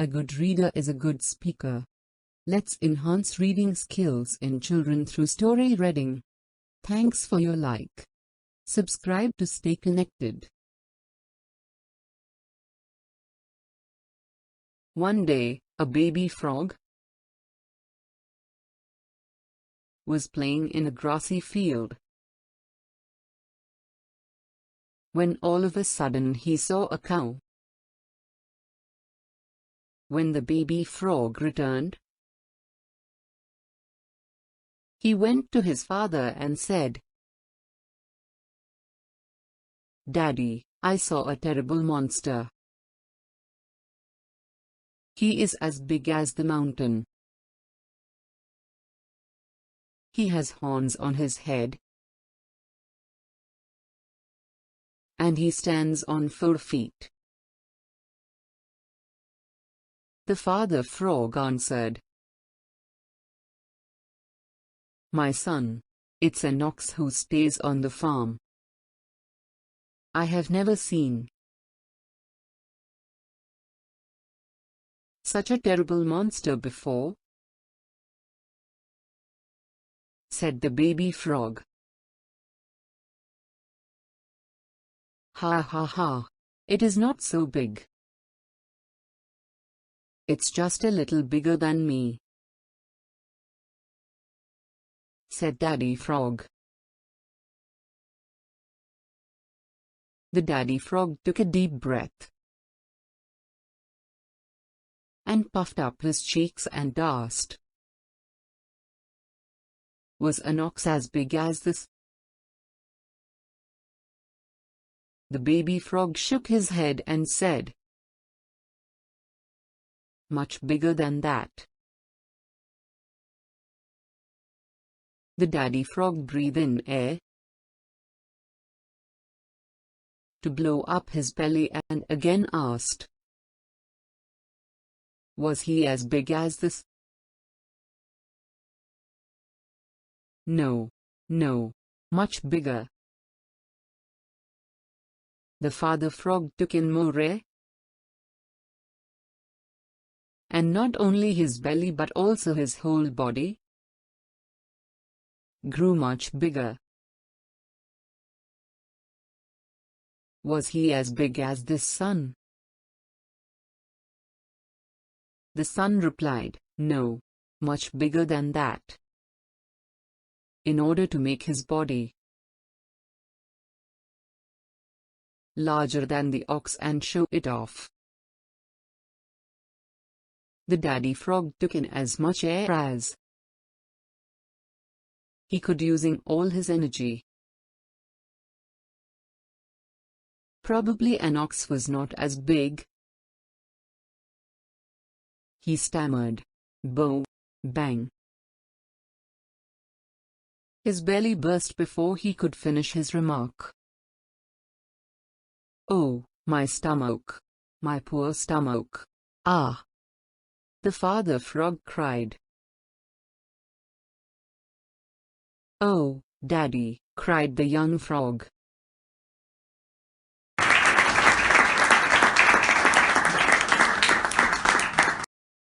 A good reader is a good speaker. Let's enhance reading skills in children through story reading. Thanks for your like. Subscribe to stay connected. One day, a baby frog was playing in a grassy field, when all of a sudden he saw a cow. When the baby frog returned, he went to his father and said, "Daddy, I saw a terrible monster. He is as big as the mountain. He has horns on his head, and he stands on 4 feet." The father frog answered, "My son, it's an ox who stays on the farm. I have never seen such a terrible monster before," said the baby frog. "Ha ha ha, it is not so big. It's just a little bigger than me," said Daddy Frog. The Daddy Frog took a deep breath and puffed up his cheeks and asked, "Was an ox as big as this?" The baby frog shook his head and said, "Much bigger than that." The Daddy Frog breathed in air to blow up his belly and again asked, "Was he as big as this?" "No, no, much bigger." The father frog took in more air, and not only his belly but also his whole body grew much bigger. "Was he as big as this sun?" The sun replied, "No, much bigger than that." In order to make his body larger than the ox and show it off, the Daddy Frog took in as much air as he could, using all his energy. Probably an ox was not as big. He stammered, "Bo, bang." His belly burst before he could finish his remark. "Oh, my stomach, my poor stomach, ah!" the father frog cried. "Oh, Daddy," cried the young frog,